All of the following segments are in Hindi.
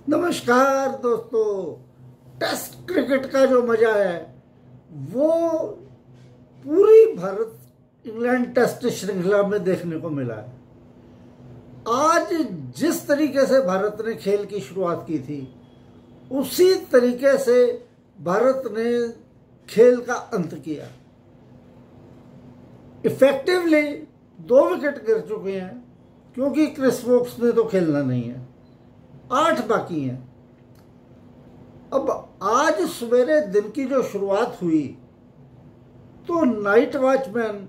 नमस्कार दोस्तों। टेस्ट क्रिकेट का जो मजा है वो पूरी भारत इंग्लैंड टेस्ट श्रृंखला में देखने को मिला है। आज जिस तरीके से भारत ने खेल की शुरुआत की थी उसी तरीके से भारत ने खेल का अंत किया। इफेक्टिवली 2 विकेट गिर चुके हैं क्योंकि क्रिस वोक्स ने तो खेलना नहीं है, 8 बाकी हैं। अब आज सवेरे दिन की जो शुरुआत हुई तो नाइट वॉचमैन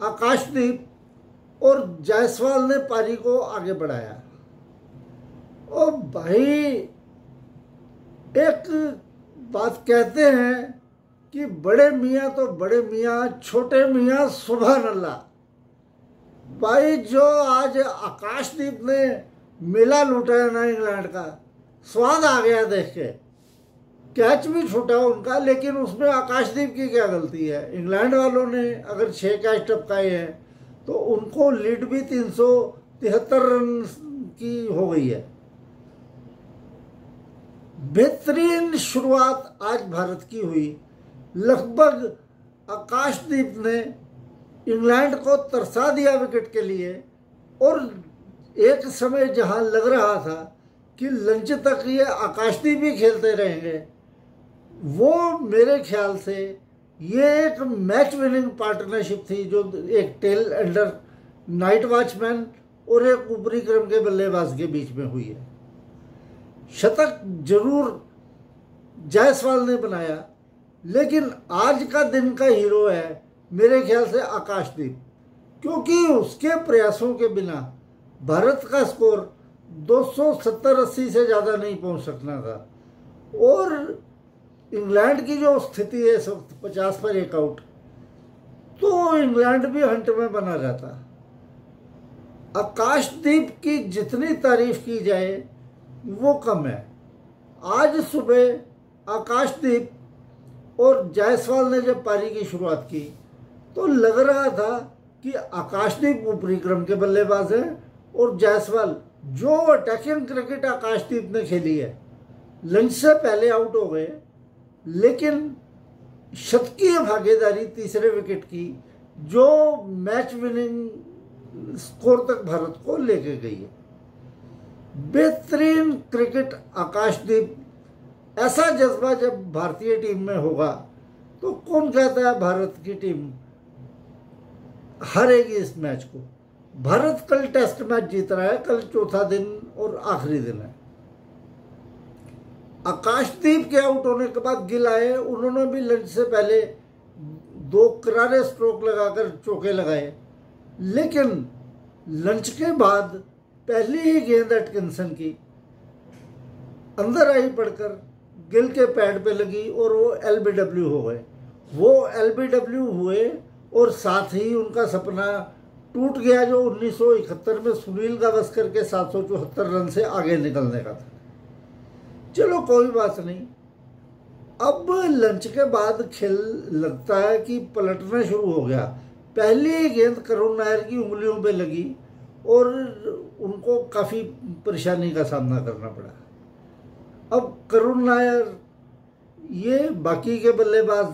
आकाशदीप और जायसवाल ने पारी को आगे बढ़ाया। और भाई एक बात कहते हैं कि बड़े मियाँ तो बड़े मियाँ, छोटे मियाँ सुभान अल्लाह। भाई जो आज आकाशदीप ने मेला लूटा है ना इंग्लैंड का, स्वाद आ गया देख के। कैच भी छूटा उनका, लेकिन उसमें आकाशदीप की क्या गलती है। इंग्लैंड वालों ने अगर 6 कैच टपकाए हैं तो उनको लीड भी 373 रन की हो गई है। बेहतरीन शुरुआत आज भारत की हुई। लगभग आकाशदीप ने इंग्लैंड को तरसा दिया विकेट के लिए। और एक समय जहां लग रहा था कि लंच तक ये आकाशदीप भी खेलते रहेंगे, वो मेरे ख्याल से ये एक मैच विनिंग पार्टनरशिप थी जो एक टेल एंडर नाइट वॉचमैन और एक ऊपरी क्रम के बल्लेबाज के बीच में हुई है। शतक जरूर जायसवाल ने बनाया, लेकिन आज का दिन का हीरो है मेरे ख्याल से आकाशदीप, क्योंकि उसके प्रयासों के बिना भारत का स्कोर 270-80 से ज़्यादा नहीं पहुंच सकना था। और इंग्लैंड की जो स्थिति है इस वक्त 50 पर 1 आउट, तो इंग्लैंड भी हंट में बना रहता। आकाशदीप की जितनी तारीफ की जाए वो कम है। आज सुबह आकाशदीप और जायसवाल ने जब पारी की शुरुआत की तो लग रहा था कि आकाशदीप ऊपरी क्रम के बल्लेबाज हैं और जायसवाल, जो अटैकिंग क्रिकेट आकाशदीप ने खेली है, लंच से पहले आउट हो गए, लेकिन शतकीय भागीदारी तीसरे विकेट की जो मैच विनिंग स्कोर तक भारत को लेके गई है। बेहतरीन क्रिकेट आकाशदीप। ऐसा जज्बा जब भारतीय टीम में होगा तो कौन कहता है भारत की टीम हारेगी इस मैच को। भारत कल टेस्ट मैच जीत रहा है, कल चौथा दिन और आखिरी दिन है। आकाशदीप के आउट होने के बाद गिल आए, उन्होंने भी लंच से पहले 2 करारे स्ट्रोक लगाकर चौके लगाए, लेकिन लंच के बाद पहली ही गेंद एटकिंसन की अंदर आई पड़कर गिल के पैड पे लगी और वो LBW हो गए। वो LBW हुए और साथ ही उनका सपना टूट गया जो 1971 में सुनील गावस्कर के 774 रन से आगे निकलने का था। चलो कोई बात नहीं। अब लंच के बाद खेल लगता है कि पलटना शुरू हो गया। पहली गेंद करुण नायर की उंगलियों पे लगी और उनको काफ़ी परेशानी का सामना करना पड़ा। अब करुण नायर, ये बाकी के बल्लेबाज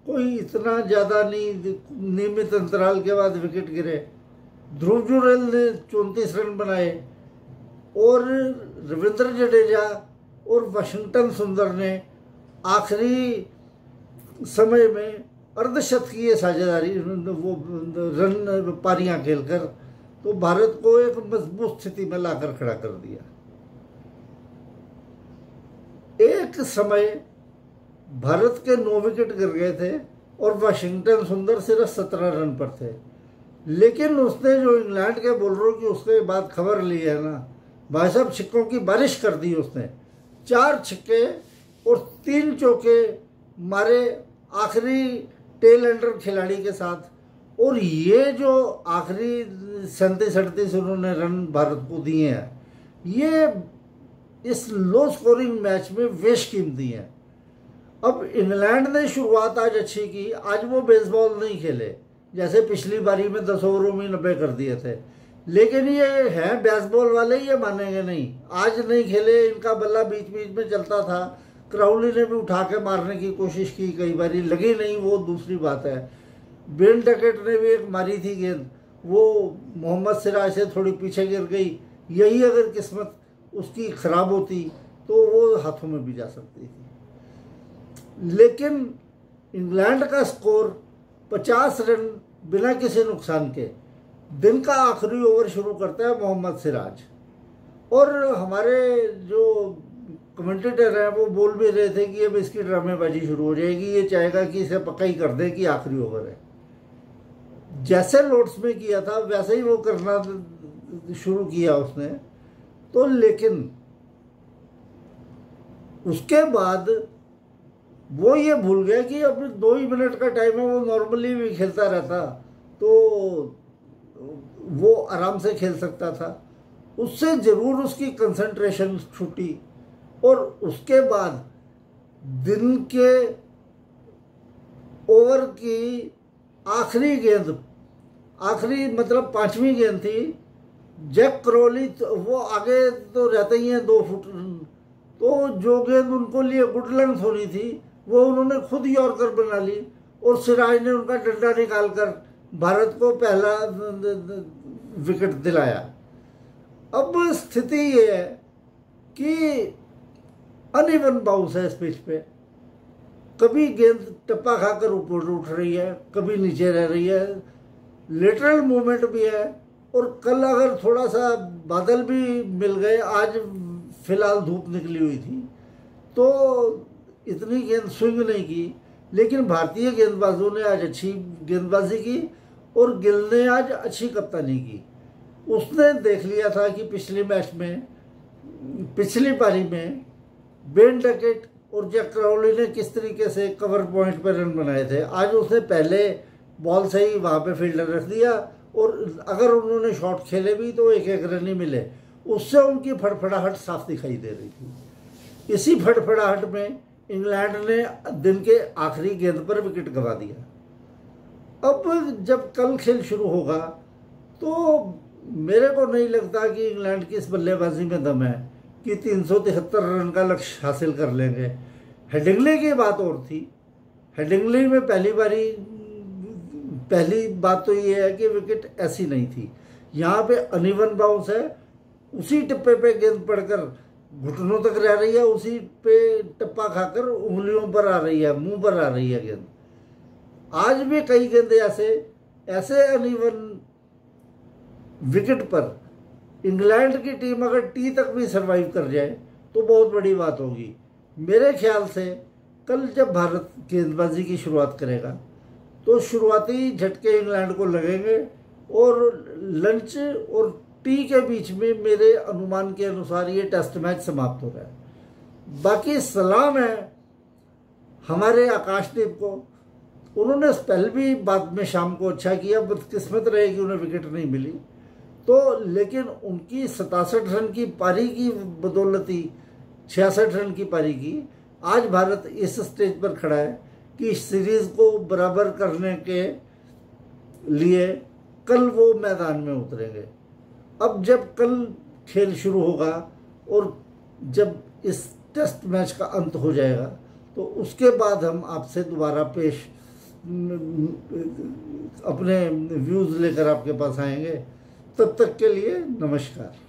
कोई इतना ज़्यादा नहीं, नियमित अंतराल के बाद विकेट गिरे। ध्रुव जुरेल ने 34 रन बनाए और रविंद्र जडेजा और वाशिंगटन सुंदर ने आखिरी समय में अर्धशतकीय साझेदारी वो रन पारियां खेलकर तो भारत को एक मजबूत स्थिति में लाकर खड़ा कर दिया। एक समय भारत के 9 विकेट गिर गए थे और वाशिंगटन सुंदर सिर्फ 17 रन पर थे, लेकिन उसने जो इंग्लैंड के बॉलरों की उसके बाद खबर ली है ना, भाई साहब छिक्कों की बारिश कर दी उसने। 4 छक्के और 3 चौके मारे आखिरी टेल एंडर खिलाड़ी के साथ। और ये जो आखिरी 37-38 उन्होंने रन भारत को दिए हैं, ये इस लो स्कोरिंग मैच में बेशकीमती हैं। अब इंग्लैंड ने शुरुआत आज अच्छी की। आज वो बेसबॉल नहीं खेले, जैसे पिछली बारी में 10 ओवरों में 90 कर दिए थे। लेकिन ये हैं बेसबॉल वाले, ये मानेंगे नहीं। आज नहीं खेले, इनका बल्ला बीच बीच में चलता था। क्राउली ने भी उठा के मारने की कोशिश की, कई बारी लगी नहीं, वो दूसरी बात है। बेन डकेट ने भी एक मारी थी गेंद, वो मोहम्मद सिराज से थोड़ी पीछे गिर गई। यही अगर किस्मत उसकी खराब होती तो वो हाथों में भी जा सकती थी। लेकिन इंग्लैंड का स्कोर 50 रन बिना किसी नुकसान के। दिन का आखिरी ओवर शुरू करता है मोहम्मद सिराज, और हमारे जो कमेंटेटर हैं वो बोल भी रहे थे कि अब इसकी ड्रामेबाजी शुरू हो जाएगी, ये चाहेगा कि इसे पक्का ही कर दे कि आखिरी ओवर है। जैसे लॉर्ड्स में किया था वैसे ही वो करना शुरू किया उसने तो, लेकिन उसके बाद वो ये भूल गया कि अब 2 ही मिनट का टाइम है, वो नॉर्मली भी खेलता रहता तो वो आराम से खेल सकता था। उससे ज़रूर उसकी कंसंट्रेशन छूटी, और उसके बाद दिन के ओवर की आखिरी गेंद, आखिरी मतलब 5वीं गेंद थी। जैक क्रोली वो आगे तो रहते ही हैं 2 फुट, तो जो गेंद उनको लिए गुड लेंथ होनी थी वो उन्होंने खुद यॉर्कर बना ली, और सिराज ने उनका डंडा निकालकर भारत को पहला विकेट दिलाया। अब स्थिति ये है कि अनइवन बाउंस है इस पिच पे, कभी गेंद टप्पा खाकर ऊपर उठ रही है, कभी नीचे रह रही है, लेटरल मूवमेंट भी है। और कल अगर थोड़ा सा बादल भी मिल गए, आज फिलहाल धूप निकली हुई थी तो इतनी गेंद स्विंग नहीं की, लेकिन भारतीय गेंदबाजों ने आज अच्छी गेंदबाजी की, और गिल ने आज अच्छी कप्तानी की। उसने देख लिया था कि पिछले मैच में, पिछली पारी में बेन डकेट और जैक क्राउली ने किस तरीके से कवर पॉइंट पर रन बनाए थे। आज उसने पहले बॉल से ही वहाँ पे फील्डर रख दिया, और अगर उन्होंने शॉट खेले भी तो 1-1 रन ही मिले। उससे उनकी फड़फड़ाहट साफ दिखाई दे रही थी। इसी फड़फड़ाहट में इंग्लैंड ने दिन के आखिरी गेंद पर विकेट गंवा दिया। अब जब कल खेल शुरू होगा तो मेरे को नहीं लगता कि इंग्लैंड की इस बल्लेबाजी में दम है कि 373 रन का लक्ष्य हासिल कर लेंगे। हेडिंग्ले की बात और थी। हेडिंग्ले में पहली बात तो ये है कि विकेट ऐसी नहीं थी, यहाँ पे अनइवन बाउंस है। उसी टिप्पे पे गेंद पड़कर घुटनों तक रह रही है, उसी पे टप्पा खाकर उंगलियों पर आ रही है, मुंह पर आ रही है गेंद। आज भी कई गेंदे ऐसे अनइवन विकेट पर इंग्लैंड की टीम अगर टी तक भी सरवाइव कर जाए तो बहुत बड़ी बात होगी। मेरे ख्याल से कल जब भारत गेंदबाजी की शुरुआत करेगा तो शुरुआती झटके इंग्लैंड को लगेंगे, और लंच और टी के बीच में मेरे अनुमान के अनुसार ये टेस्ट मैच समाप्त हो रहा है। बाकी सलाम है हमारे आकाशदीप को, उन्होंने स्पेल भी बाद में शाम को अच्छा किया। बदकिस्मत रहे कि उन्हें विकेट नहीं मिली तो, लेकिन उनकी 67 रन की पारी की बदौलती, 66 रन की पारी की, आज भारत इस स्टेज पर खड़ा है कि सीरीज को बराबर करने के लिए कल वो मैदान में उतरेंगे। अब जब कल खेल शुरू होगा और जब इस टेस्ट मैच का अंत हो जाएगा तो उसके बाद हम आपसे दोबारा अपने व्यूज़ लेकर आपके पास आएंगे। तब तक के लिए नमस्कार।